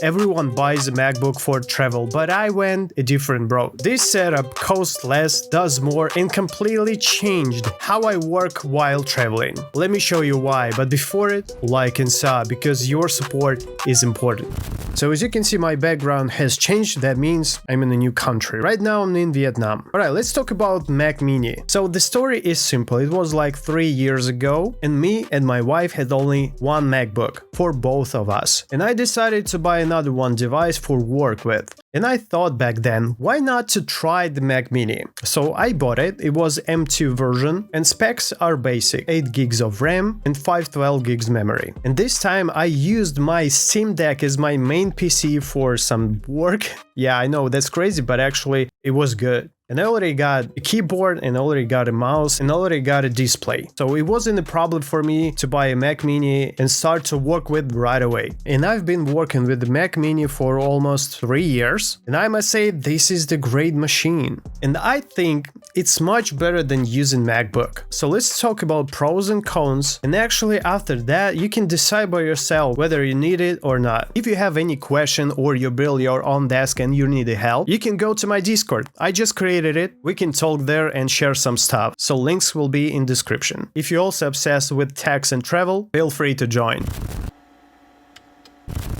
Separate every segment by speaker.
Speaker 1: Everyone buys a MacBook for travel, but I went a different route. This setup costs less, does more, and completely changed how I work while traveling. Let me show you why, but before it, like and sub, because your support is important. So as you can see, my background has changed. That means I'm in a new country. Right now I'm in Vietnam. Alright, let's talk about Mac Mini. So the story is simple. It was like 3 years ago, and me and my wife had only one MacBook for both of us. And I decided to buy another one device for work with. And I thought back then, why not to try the Mac Mini? So I bought it. It was M2 version, and specs are basic: 8 gigs of RAM and 512 gigs memory. And this time I used my Steam Deck as my main PC for some work. Yeah, I know that's crazy, but actually it was good. And I already got a keyboard, and already got a mouse, and already got a display. So it wasn't a problem for me to buy a Mac Mini and start to work with right away. And I've been working with the Mac Mini for almost 3 years. And I must say, this is the great machine. And I think it's much better than using MacBook. So let's talk about pros and cons. And actually after that, you can decide by yourself whether you need it or not. If you have any question or you build your own desk and you need help, you can go to my Discord. I just created it. We can talk there and share some stuff, so links will be in description. If you're also obsessed with tax and travel, feel free to join.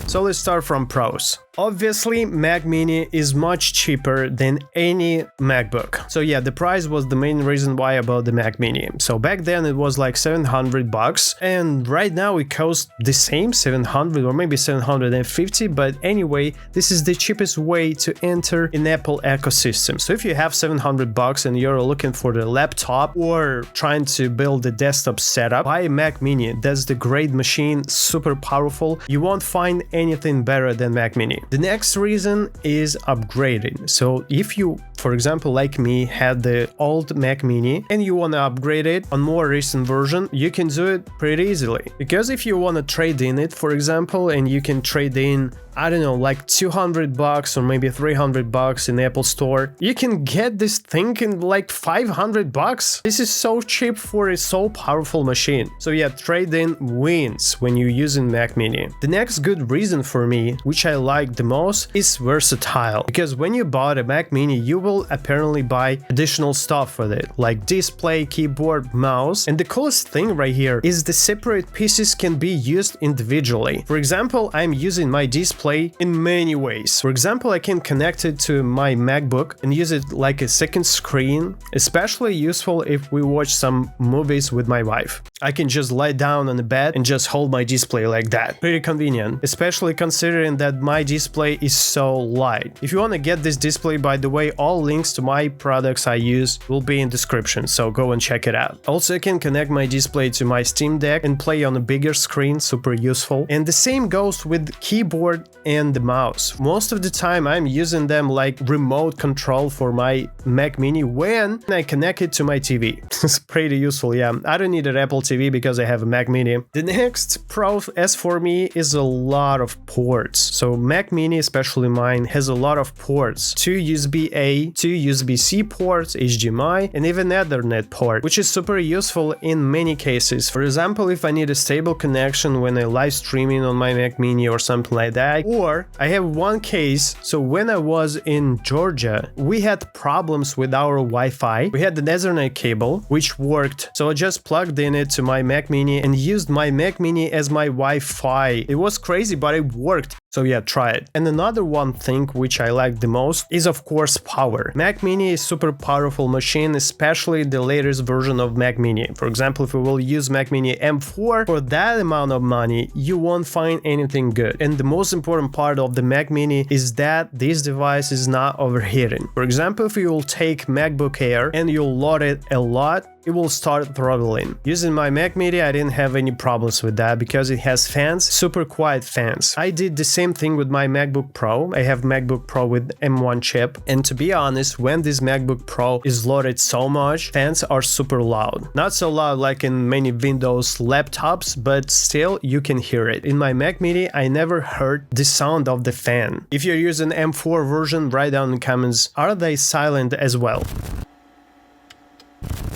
Speaker 1: So let's start from pros. Obviously, Mac Mini is much cheaper than any MacBook. So yeah, the price was the main reason why I bought the Mac Mini. So back then it was like $700, and right now it costs the same, 700 or maybe 750. But anyway, this is the cheapest way to enter an Apple ecosystem. So if you have $700 and you're looking for the laptop or trying to build a desktop setup, buy a Mac Mini. That's the great machine, super powerful. You won't find anything better than Mac Mini. The next reason is upgrading. So if you, for example, like me, had the old Mac Mini and you want to upgrade it on more recent version, you can do it pretty easily. Because if you want to trade in it, for example, and you can trade in, I don't know, like $200 or maybe $300 in Apple Store, you can get this thing in like $500. This is so cheap for a so powerful machine. So yeah, trade-in wins when you're using Mac Mini. The next good reason for me, which I like the most, is versatile. Because when you bought a Mac Mini, you will apparently buy additional stuff with it, like display, keyboard, mouse. And the coolest thing right here is the separate pieces can be used individually. For example, I'm using my display in many ways. For example, I can connect it to my MacBook and use it like a second screen, especially useful if we watch some movies with my wife. I can just lie down on the bed and just hold my display like that. Pretty convenient, especially considering that my display is so light. If you want to get this display, by the way, all links to my products I use will be in description, so go and check it out. Also, I can connect my display to my Steam Deck and play on a bigger screen, super useful. And the same goes with keyboard and the mouse. Most of the time I'm using them like remote control for my Mac Mini when I connect it to my TV. It's pretty useful, yeah. I don't need an Apple TV because I have a Mac Mini. The next pro, as for me, is a lot of ports. So Mac Mini, especially mine, has a lot of ports. 2 USB-A, 2 USB-C ports, HDMI, and even Ethernet port, which is super useful in many cases. For example, if I need a stable connection when I live streaming on my Mac Mini or something like that. Or I have one case, so when I was in Georgia, we had problems with our Wi-Fi. We had the Ethernet cable, which worked, so I just plugged in it to my Mac Mini and used my Mac Mini as my Wi-Fi. It was crazy, but it worked. So yeah, try it. And another one thing which I like the most is of course power. Mac Mini is super powerful machine, especially the latest version of Mac Mini. For example, if you will use Mac Mini M4, for that amount of money, you won't find anything good. And the most important part of the Mac Mini is that this device is not overheating. For example, if you will take MacBook Air and you'll load it a lot, it will start throttling. Using my Mac Mini, I didn't have any problems with that because it has fans, super quiet fans. I did the same thing with my MacBook Pro. I have MacBook Pro with M1 chip, and to be honest, when this MacBook Pro is loaded so much, fans are super loud. Not so loud like in many Windows laptops, but still you can hear it. In my Mac Mini, I never heard the sound of the fan. If you're using M4 version, write down in the comments, are they silent as well?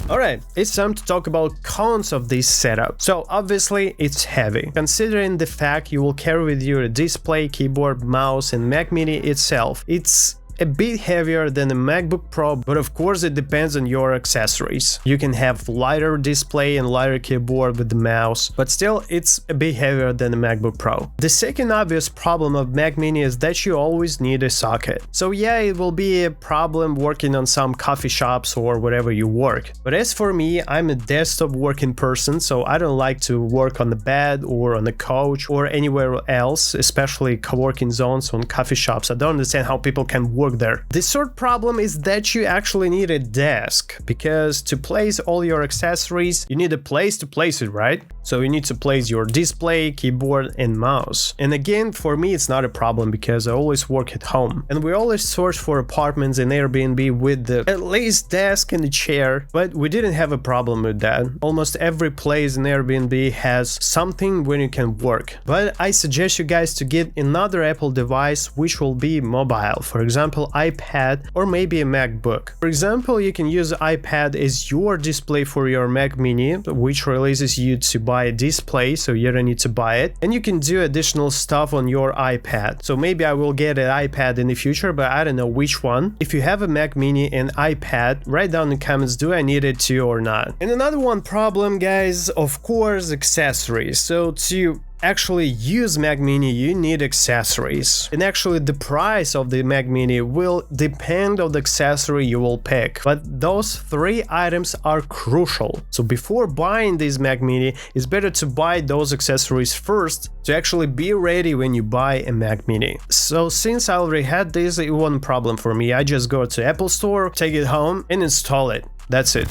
Speaker 1: Alright, it's time to talk about cons of this setup. So obviously it's heavy. Considering the fact you will carry with you a display, keyboard, mouse and Mac Mini itself, it's a bit heavier than a MacBook Pro, but of course it depends on your accessories. You can have lighter display and lighter keyboard with the mouse, but still it's a bit heavier than the MacBook Pro. The second obvious problem of Mac Mini is that you always need a socket. So yeah, it will be a problem working on some coffee shops or wherever you work. But as for me, I'm a desktop working person, so I don't like to work on the bed or on the couch or anywhere else, especially co-working zones on coffee shops. I don't understand how people can work there. The third problem is that you actually need a desk, because to place all your accessories, you need a place to place it, right? So you need to place your display, keyboard and mouse. And again, for me it's not a problem because I always work at home. And we always search for apartments in Airbnb with the at least desk and a chair, but we didn't have a problem with that. Almost every place in Airbnb has something where you can work. But I suggest you guys to get another Apple device which will be mobile. For example, iPad or maybe a MacBook. For example, you can use iPad as your display for your Mac Mini, which releases you to buy a display, so you don't need to buy it. And you can do additional stuff on your iPad. So maybe I will get an iPad in the future, but I don't know which one. If you have a Mac Mini and iPad, write down in the comments, do I need it too or not? And another one problem, guys, of course, accessories. So to actually use Mac Mini, you need accessories. And actually the price of the Mac Mini will depend on the accessory you will pick. But those three items are crucial. So before buying this Mac Mini, it's better to buy those accessories first to actually be ready when you buy a Mac Mini. So since I already had this, it wasn't a problem for me. I just go to Apple Store, take it home and install it. That's it.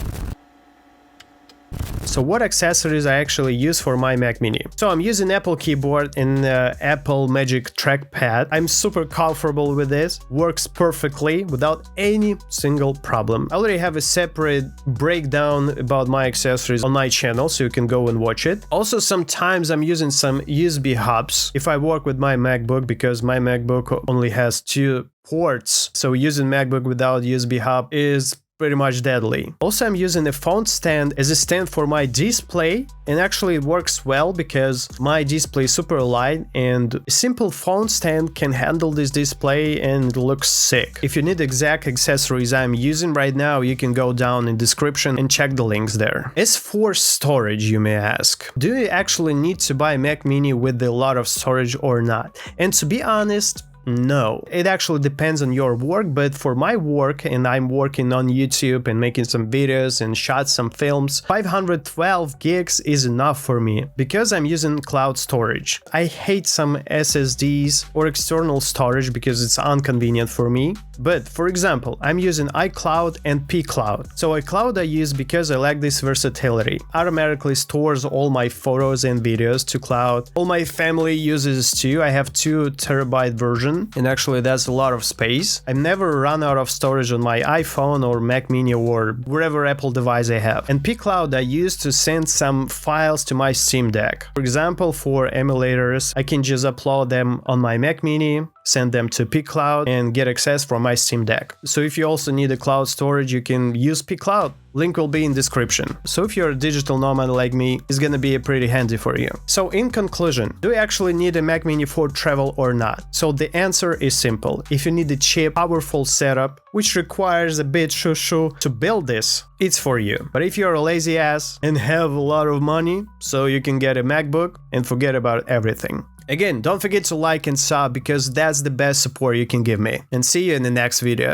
Speaker 1: So what accessories I actually use for my Mac Mini? So I'm using Apple keyboard and Apple Magic Trackpad. I'm super comfortable with this, works perfectly without any single problem. I already have a separate breakdown about my accessories on my channel, so you can go and watch it. Also, sometimes I'm using some USB hubs if I work with my MacBook, because my MacBook only has 2 ports. So using MacBook without USB hub is pretty much deadly. Also, I'm using a phone stand as a stand for my display, and actually it works well because my display is super light and a simple phone stand can handle this display and it looks sick. If you need exact accessories I'm using right now, you can go down in description and check the links there. As for storage, you may ask, do you actually need to buy a Mac Mini with a lot of storage or not? And to be honest, no, it actually depends on your work, but for my work, and I'm working on YouTube and making some videos and shot some films, 512 gigs is enough for me because I'm using cloud storage. I hate some SSDs or external storage because it's inconvenient for me. But for example, I'm using iCloud and pCloud. So iCloud I use because I like this versatility. Automatically stores all my photos and videos to cloud. All my family uses too. I have 2 terabyte version. And actually that's a lot of space. I've never run out of storage on my iPhone or Mac Mini or wherever Apple device I have. And pCloud I use to send some files to my Steam Deck. For example, for emulators, I can just upload them on my Mac Mini, send them to pCloud and get access from my Steam Deck. So if you also need a cloud storage, you can use pCloud. Link will be in description. So if you're a digital nomad like me, it's gonna be pretty handy for you. So in conclusion, do you actually need a Mac Mini for travel or not? So the answer is simple. If you need a cheap, powerful setup, which requires a bit shoo-shoo to build this, it's for you. But if you're a lazy ass and have a lot of money, so you can get a MacBook and forget about everything. Again, don't forget to like and sub because that's the best support you can give me. And see you in the next video.